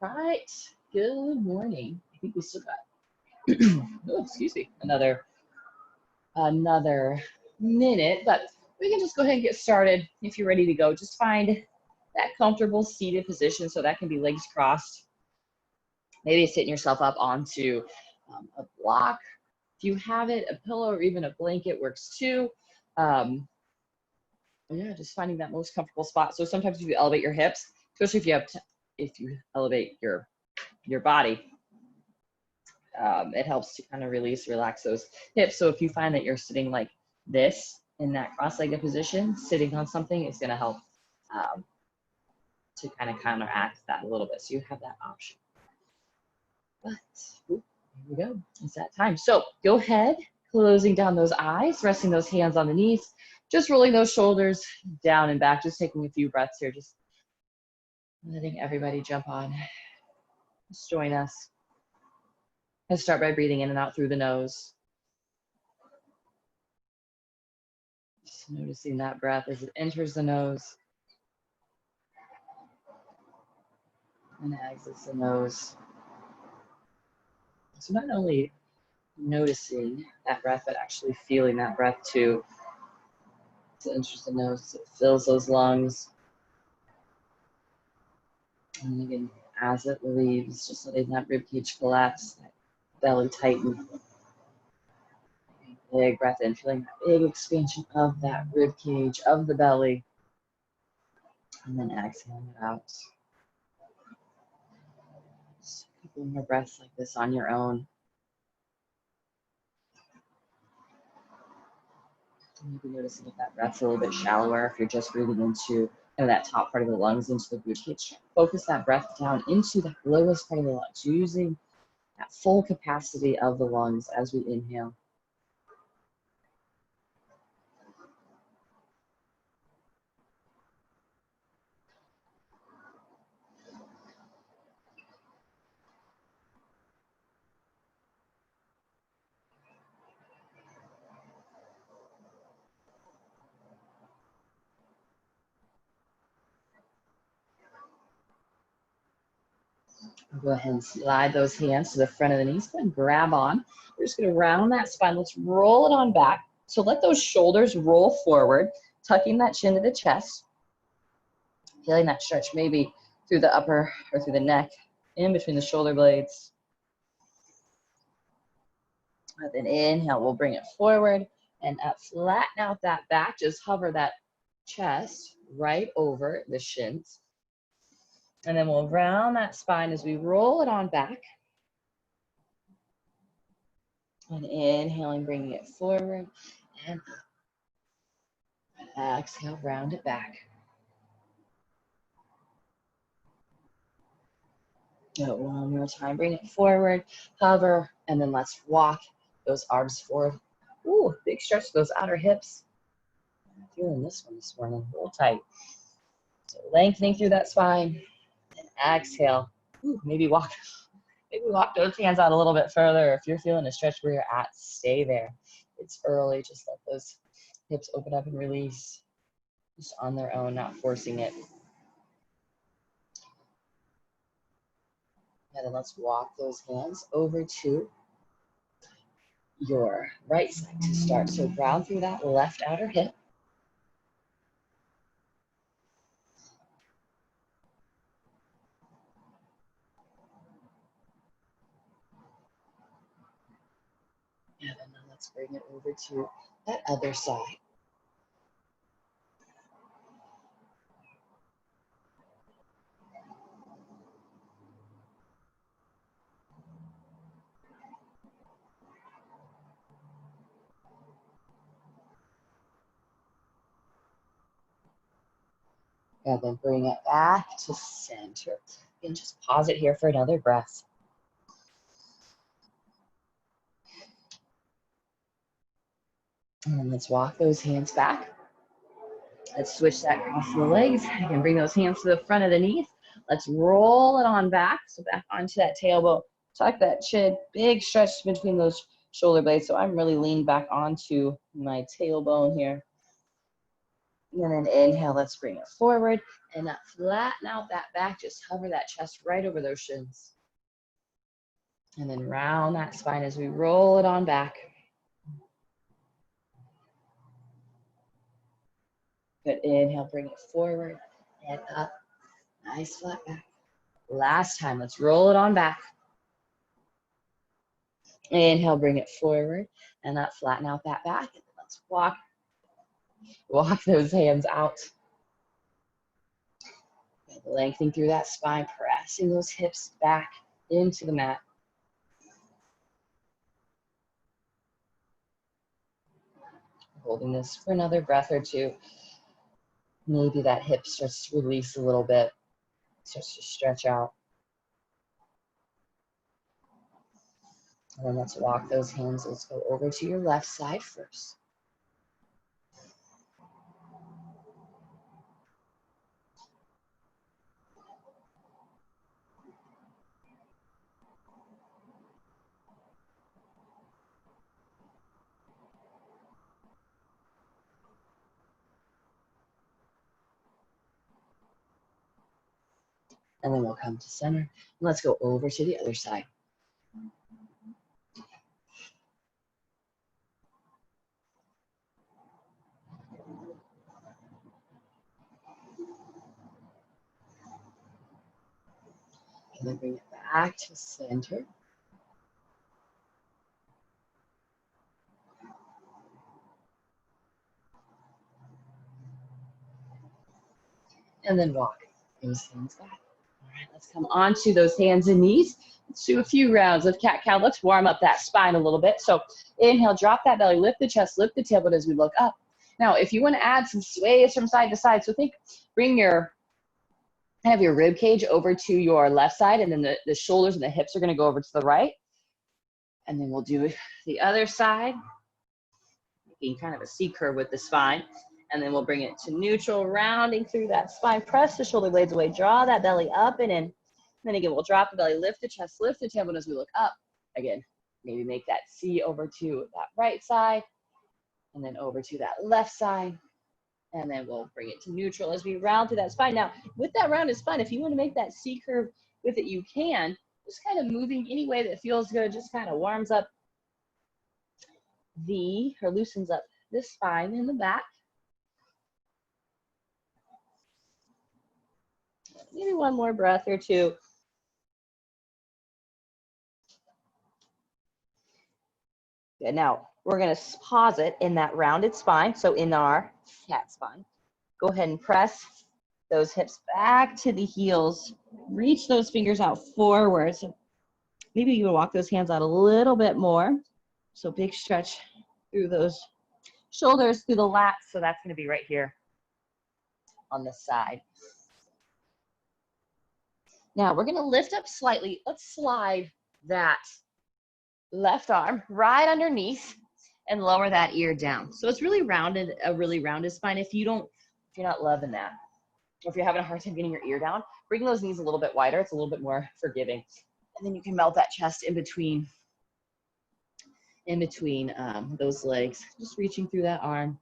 Right. Good morning. I think we still got, oh, excuse me, another minute, but we can just go ahead and get started. If you're ready to go, just find that comfortable seated position. So that can be legs crossed. Maybe sitting yourself up onto a block. If you have it, a pillow or even a blanket works too. Yeah, just finding that most comfortable spot. So sometimes if you elevate your hips, especially if you elevate your body, it helps to kind of relax those hips. So if you find that you're sitting like this in that cross-legged position, sitting on something is going to help to kind of counteract that a little bit. So you have that option. But here we go. It's that time. So go ahead, closing down those eyes, resting those hands on the knees, just rolling those shoulders down and back, just taking a few breaths here, just letting everybody jump on. Just join us. Let's start by breathing in and out through the nose. Just noticing that breath as it enters the nose and exits the nose. So not only noticing that breath, but actually feeling that breath too. As it enters the nose, it fills those lungs. And again, as it leaves, just letting that ribcage collapse, that belly tighten. Big breath in, feeling that big expansion of that rib cage, of the belly. And then exhaling it out. Just a couple more breaths like this on your own. Maybe noticing if that breath's a little bit shallower, if you're just breathing into that top part of the lungs, into the rib cage. Focus that breath down into the lowest part of the lungs, using that full capacity of the lungs as we inhale. Go ahead and slide those hands to the front of the knees. Go ahead and grab on. We're just going to round that spine. Let's roll it on back. So let those shoulders roll forward, tucking that chin to the chest. Feeling that stretch maybe through the upper or through the neck, in between the shoulder blades. And then inhale, we'll bring it forward and up. Flatten out that back. Just hover that chest right over the shins. And then we'll round that spine as we roll it on back. And inhaling, bringing it forward and up. Exhale, round it back. One more time, bring it forward, hover, and then let's walk those arms forward. Ooh, big stretch to those outer hips. I'm feeling this one this morning, a little tight. So lengthening through that spine, and exhale. Ooh, maybe walk those hands out a little bit further. If you're feeling a stretch where you're at, stay there. It's early, just let those hips open up and release, just on their own, not forcing it. And then let's walk those hands over to your right side to start. So ground through that left outer hip. And then let's bring it over to that other side. And then bring it back to center. And just pause it here for another breath. And then let's walk those hands back. Let's switch that across the legs. You can bring those hands to the front of the knees. Let's roll it on back. So back onto that tailbone. Tuck that chin. Big stretch between those shoulder blades. So I'm really leaning back onto my tailbone here. And then inhale, let's bring it forward and flatten out that back. Just hover that chest right over those shins. And then round that spine as we roll it on back. Good, inhale, bring it forward and up. Nice flat back. Last time, let's roll it on back. Inhale, bring it forward and up, flatten out that back. And let's walk those hands out. Lengthening through that spine, pressing those hips back into the mat. Holding this for another breath or two. Maybe that hip starts to release a little bit, starts to stretch out. And then let's walk those hands. Let's go over to your left side first. And then we'll come to center. And let's go over to the other side. And then bring it back to center. And then walk those hands back. All right, let's come onto those hands and knees. Let's do a few rounds of cat-cow. Let's warm up that spine a little bit. So inhale, drop that belly, lift the chest, lift the tailbone as we look up. Now, if you want to add some sways from side to side, so bring your kind of your rib cage over to your left side, and then the shoulders and the hips are going to go over to the right. And then we'll do the other side, making kind of a C curve with the spine. And then we'll bring it to neutral, rounding through that spine. Press the shoulder blades away, draw that belly up and in. And then again, we'll drop the belly, lift the chest, lift the tailbone as we look up. Again, maybe make that C over to that right side, and then over to that left side. And then we'll bring it to neutral as we round through that spine. Now, with that rounded spine, if you want to make that C curve with it, you can. Just kind of moving any way that feels good, just kind of warms up loosens up the spine in the back. Maybe one more breath or two. Good. Now, we're going to pause it in that rounded spine, so in our cat spine. Go ahead and press those hips back to the heels. Reach those fingers out forward. So maybe you would walk those hands out a little bit more. So big stretch through those shoulders, through the lats. So that's going to be right here on the side. Now we're going to lift up slightly. Let's slide that left arm right underneath and lower that ear down. So it's really rounded, a really rounded spine. If you're not loving that, or if you're having a hard time getting your ear down, bring those knees a little bit wider. It's a little bit more forgiving. And then you can melt that chest in between those legs. Just reaching through that arm.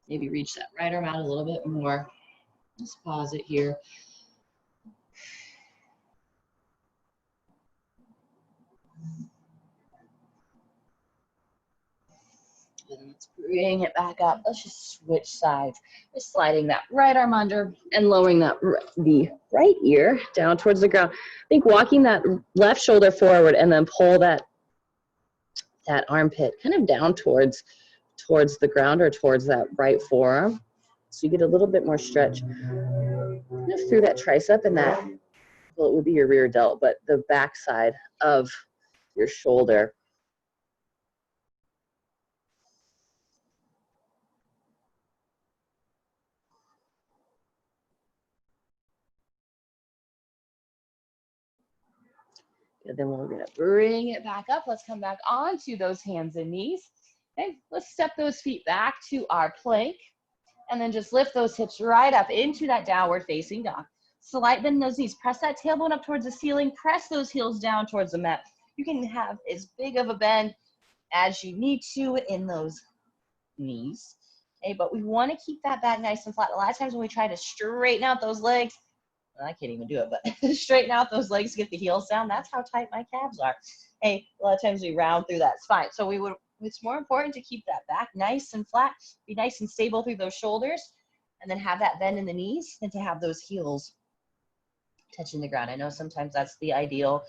Maybe reach that right arm out a little bit more. Just pause it here. And let's bring it back up. Let's just switch sides. Just sliding that right arm under and lowering the right ear down towards the ground. I think walking that left shoulder forward and then pull that armpit kind of down towards the ground or towards that right forearm. So you get a little bit more stretch kind of through that tricep and that, well, it would be your rear delt, but the back side of your shoulder. And then we're going to bring it back up. Let's come back onto those hands and knees. Okay, let's step those feet back to our plank. And then just lift those hips right up into that downward facing dog. Slight bend in those knees. Press that tailbone up towards the ceiling. Press those heels down towards the mat. You can have as big of a bend as you need to in those knees. Okay, but we want to keep that back nice and flat. A lot of times when we try to straighten out those legs, well, I can't even do it, but straighten out those legs, get the heels down. That's how tight my calves are. Hey, a lot of times we round through that spine. So it's more important to keep that back nice and flat, be nice and stable through those shoulders, and then have that bend in the knees and to have those heels touching the ground. I know sometimes that's the ideal,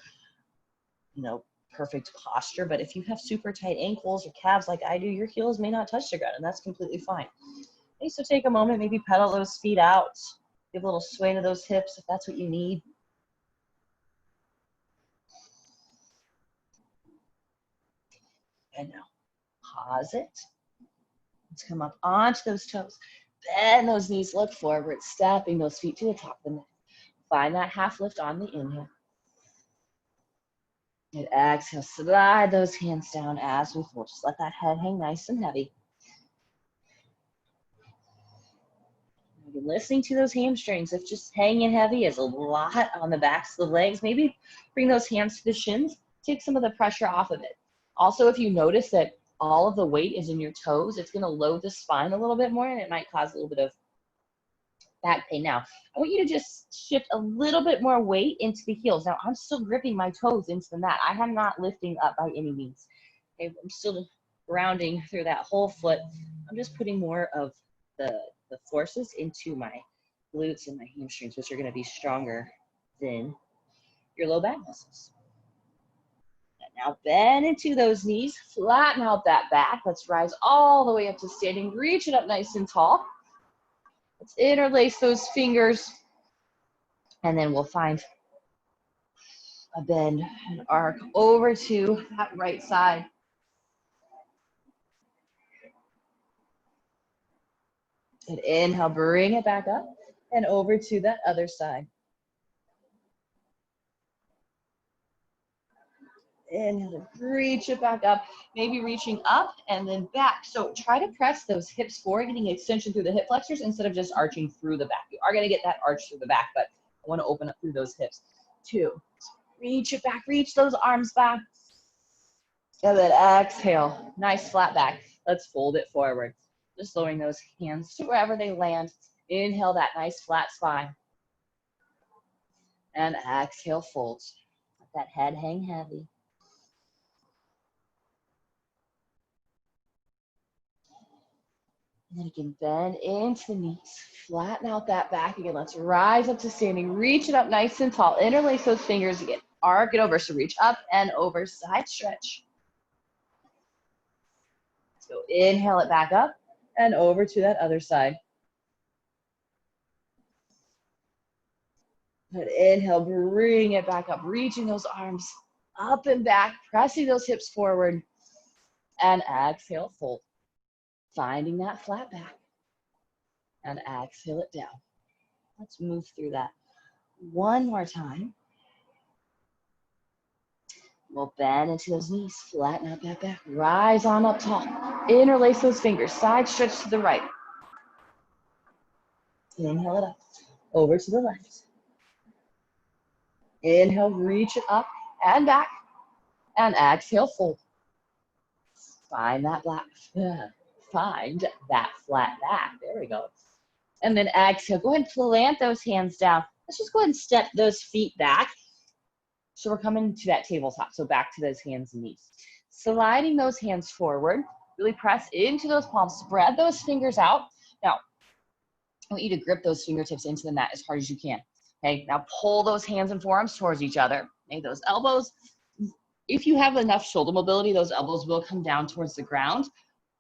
perfect posture, but if you have super tight ankles or calves like I do, your heels may not touch the ground, and that's completely fine. Okay, so take a moment, maybe pedal those feet out, give a little sway to those hips if that's what you need. And now pause it. Let's come up onto those toes. Bend those knees, look forward, stepping those feet to the top of the mat. Find that half lift on the inhale. And exhale, slide those hands down as we fold. Just let that head hang nice and heavy. You're listening to those hamstrings. If just hanging heavy is a lot on the backs of the legs, maybe bring those hands to the shins. Take some of the pressure off of it. Also, if you notice that all of the weight is in your toes, it's going to load the spine a little bit more, and it might cause a little bit of back pain. Now, I want you to just shift a little bit more weight into the heels. Now, I'm still gripping my toes into the mat. I am not lifting up by any means. Okay, I'm still rounding through that whole foot. I'm just putting more of the forces into my glutes and my hamstrings, which are going to be stronger than your low back muscles. And now bend into those knees, flatten out that back. Let's rise all the way up to standing. Reach it up nice and tall. Let's interlace those fingers, and then we'll find a bend, an arc over to that right side. And inhale, bring it back up and over to that other side. Inhale, reach it back up, maybe reaching up and then back. So try to press those hips forward, getting extension through the hip flexors instead of just arching through the back. You are going to get that arch through the back, but I want to open up through those hips. 2, reach it back, reach those arms back. And then exhale, nice flat back. Let's fold it forward. Just lowering those hands to wherever they land. Inhale, that nice flat spine. And exhale, fold. Let that head hang heavy. And then again, bend into the knees. Flatten out that back again. Let's rise up to standing. Reach it up nice and tall. Interlace those fingers again. Arc it over. So reach up and over. Side stretch. So inhale it back up and over to that other side. And inhale, bring it back up. Reaching those arms up and back. Pressing those hips forward. And exhale, fold. Finding that flat back. And exhale it down. Let's move through that one more time. We'll bend into those knees, flatten out that back, rise on up tall. Interlace those fingers, side stretch to the right. Inhale it up, over to the left. Inhale, reach it up and back, and exhale, fold. Find that find that flat back, there we go. And then exhale, go ahead and plant those hands down. Let's just go ahead and step those feet back. So we're coming to that tabletop, so back to those hands and knees. Sliding those hands forward, really press into those palms, spread those fingers out. Now, I want you to grip those fingertips into the mat as hard as you can. Okay, now pull those hands and forearms towards each other. Okay, those elbows, if you have enough shoulder mobility, those elbows will come down towards the ground,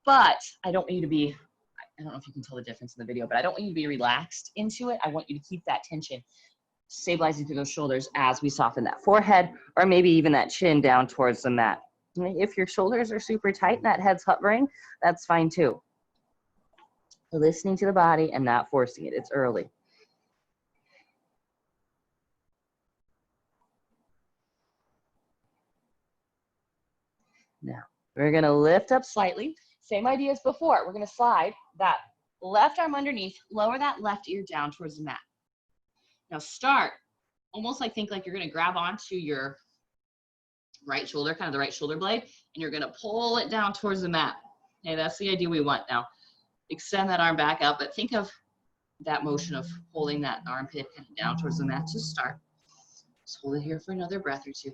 but I don't want you to be, I don't know if you can tell the difference in the video, but I don't want you to be relaxed into it. I want you to keep that tension stabilizing through those shoulders as we soften that forehead or maybe even that chin down towards the mat. If your shoulders are super tight and that head's hovering, that's fine too. Listening to the body and not forcing it. It's early. Now, we're going to lift up slightly. Same idea as before. We're going to slide that left arm underneath, lower that left ear down towards the mat. Now start, almost think like you're going to grab onto your right shoulder, kind of the right shoulder blade, and you're going to pull it down towards the mat. Okay, that's the idea we want. Now, extend that arm back out, but think of that motion of holding that armpit kind of down towards the mat to start. Just hold it here for another breath or two.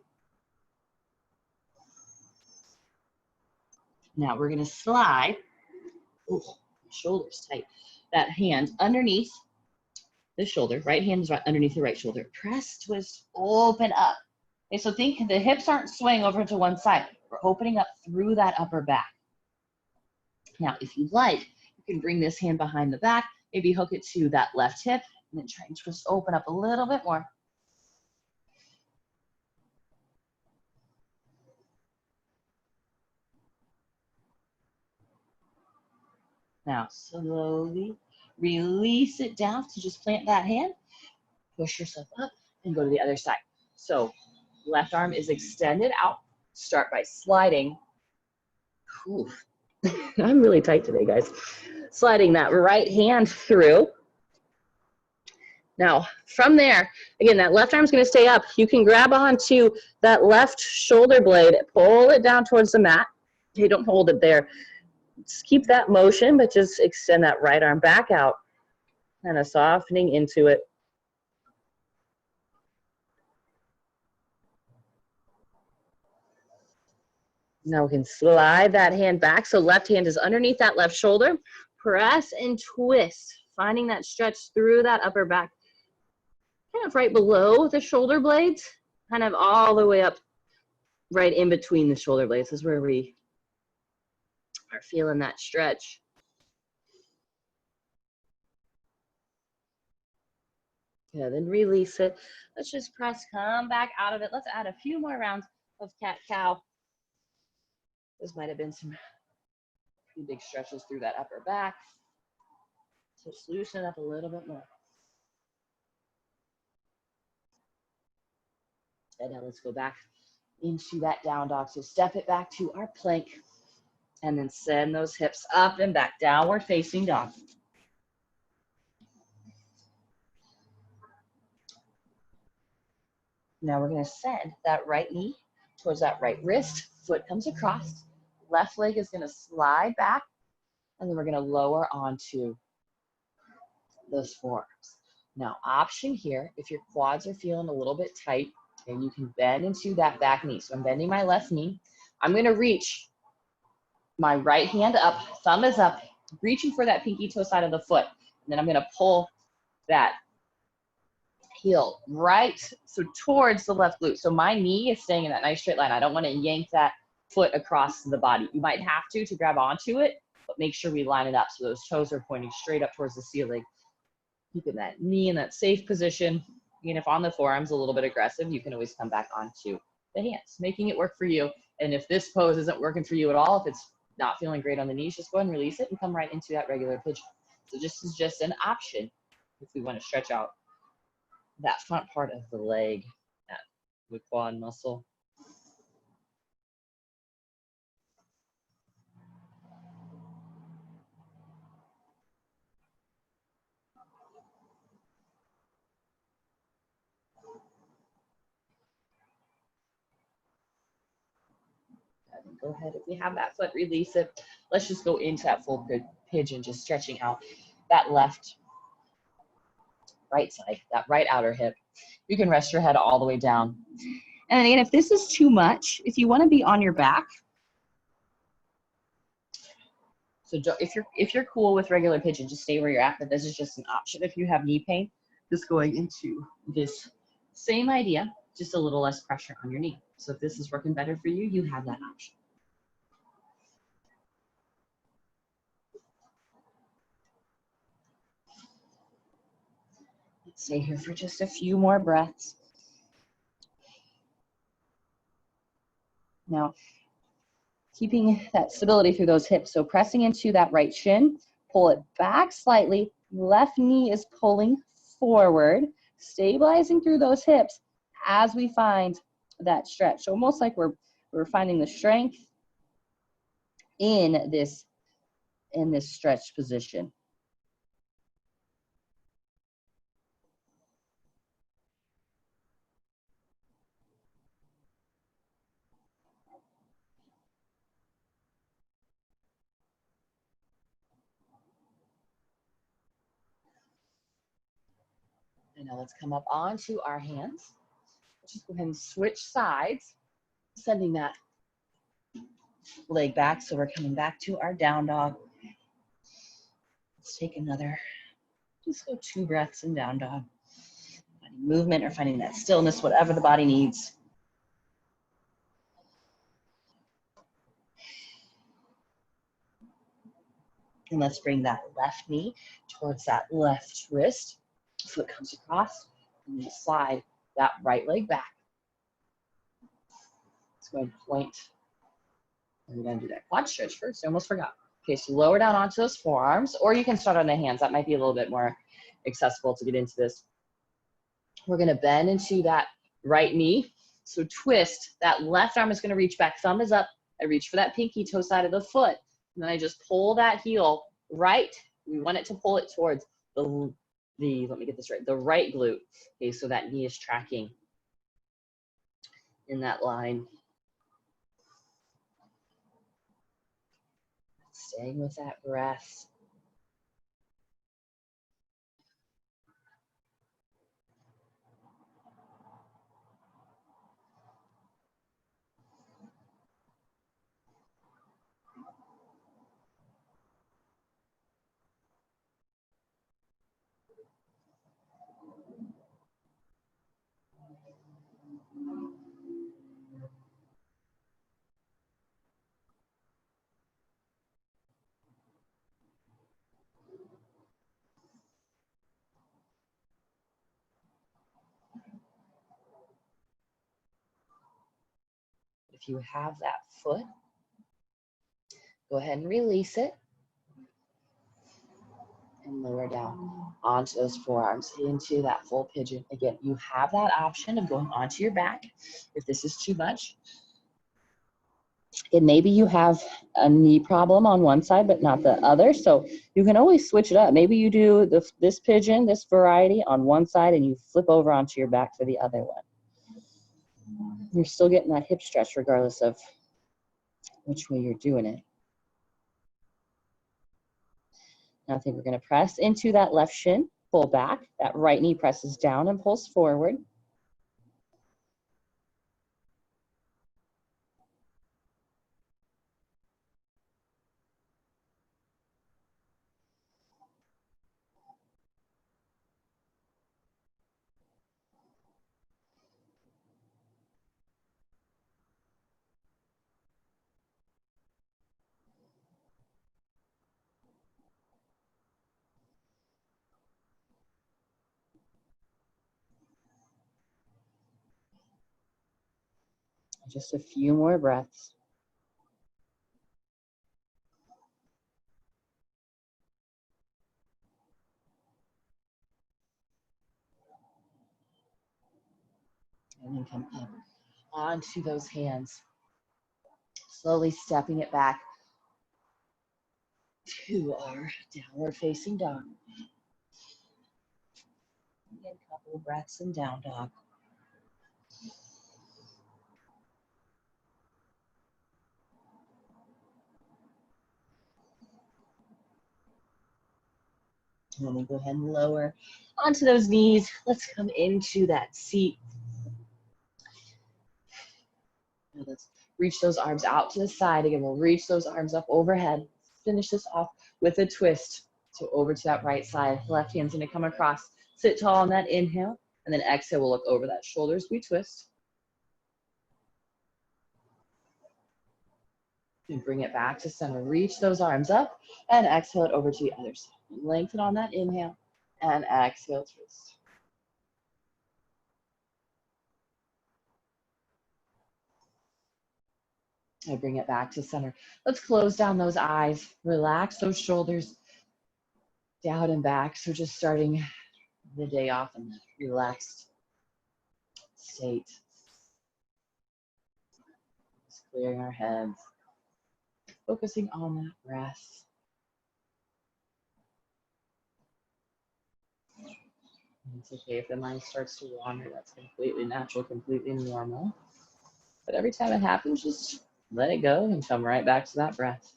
Now we're going to slide, ooh, shoulders tight, that hand underneath the shoulder. Right hand is right underneath the right shoulder. Press, twist, open up. Okay, so think the hips aren't swaying over to one side. We're opening up through that upper back. Now, if you like, you can bring this hand behind the back, maybe hook it to that left hip, and then try and twist, open up a little bit more. Now, slowly release it down to just plant that hand, push yourself up, and go to the other side. So, left arm is extended out. Start by sliding. Ooh. I'm really tight today, guys. Sliding that right hand through. Now, from there, again, that left arm is going to stay up. You can grab onto that left shoulder blade, pull it down towards the mat. Okay, don't hold it there. Just keep that motion, but just extend that right arm back out, kind of softening into it. Now we can slide that hand back. So left hand is underneath that left shoulder. Press and twist, finding that stretch through that upper back, kind of right below the shoulder blades, kind of all the way up right in between the shoulder blades. This is where we are feeling that stretch. Yeah, then release it. Let's just press, come back out of it. Let's add a few more rounds of cat-cow. This might have been some pretty big stretches through that upper back. So just loosen up a little bit more. And now let's go back into that down dog. So step it back to our plank and then send those hips up and back, downward facing dog. Now we're going to send that right knee towards that right wrist. Foot comes across. Left leg is going to slide back. And then we're going to lower onto those forearms. Now, option here, if your quads are feeling a little bit tight, and you can bend into that back knee. So I'm bending my left knee. I'm going to reach my right hand up, thumb is up, reaching for that pinky toe side of the foot. And then I'm going to pull that heel right, so towards the left glute. So my knee is staying in that nice straight line. I don't want to yank that foot across the body. You might have to grab onto it, but make sure we line it up so those toes are pointing straight up towards the ceiling. Keeping that knee in that safe position. And if on the forearms a little bit aggressive, you can always come back onto the hands, making it work for you. And if this pose isn't working for you at all, if it's not feeling great on the knees, just go ahead and release it and come right into that regular pigeon. So this is just an option if we want to stretch out that front part of the leg, the quad muscle. Go ahead, if you have that foot, release it. Let's just go into that full pigeon, just stretching out that left, right side, that right outer hip. You can rest your head all the way down. And again, if this is too much, if you want to be on your back, so if you're cool with regular pigeon, just stay where you're at, but this is just an option. If you have knee pain, just going into this same idea, just a little less pressure on your knee. So if this is working better for you, you have that option. Let's stay here for just a few more breaths. Now, keeping that stability through those hips. So pressing into that right shin, pull it back slightly. Left knee is pulling forward, stabilizing through those hips as we find that stretch. So almost like we're finding the strength in this stretch position. And now let's come up onto our hands. Let's just go ahead and switch sides, sending that leg back. So we're coming back to our down dog. Let's take another, just go 2 breaths in down dog. Finding movement or finding that stillness, whatever the body needs. And let's bring that left knee towards that left wrist. Foot comes across, and you slide that right leg back. Let's go and point. We're going to do that quad stretch first. I almost forgot. Okay, so lower down onto those forearms, or you can start on the hands. That might be a little bit more accessible to get into this. We're going to bend into that right knee. So twist. That left arm is going to reach back. Thumb is up. I reach for that pinky toe side of the foot. And then I just pull that heel right. We want it to pull it towards the let me get this right, the right glute. Okay, so that knee is tracking in that line. Staying with that breath. If you have that foot, go ahead and release it. And lower down onto those forearms into that full pigeon. Again, you have that option of going onto your back if this is too much. And maybe you have a knee problem on one side, but not the other. So you can always switch it up. Maybe you do this pigeon, this variety on one side, and you flip over onto your back for the other one. You're still getting that hip stretch regardless of which way you're doing it. Now I think we're going to press into that left shin, pull back. That right knee presses down and pulls forward. Just a few more breaths. And then come up onto those hands. Slowly stepping it back to our downward facing dog. Again, a couple of breaths in down dog. And then we go ahead and lower onto those knees. Let's come into that seat. Now let's reach those arms out to the side. Again, we'll reach those arms up overhead. Finish this off with a twist. So over to that right side. Left hand's gonna come across. Sit tall on that inhale. And then exhale, we'll look over that shoulder as we twist. And bring it back to center. Reach those arms up and exhale it over to the other side. Lengthen on that inhale and exhale, twist. And bring it back to center. Let's close down those eyes. Relax those shoulders down and back. So just starting the day off in a relaxed state. Just clearing our heads. Focusing on that breath. It's okay if the mind starts to wander. That's completely natural, completely normal. But every time it happens, just let it go and come right back to that breath.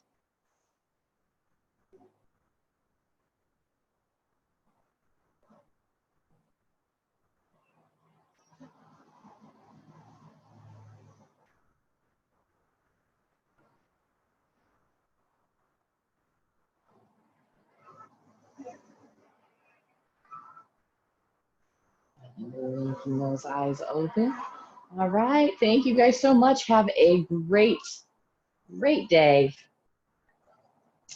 And blinking those eyes open. All right. Thank you guys so much. Have a great day.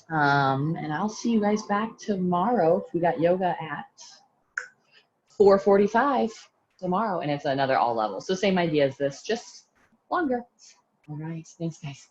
And I'll see you guys back tomorrow. We got yoga at 4:45 tomorrow, and it's another all level. So same idea as this, just longer. All right. Thanks, guys.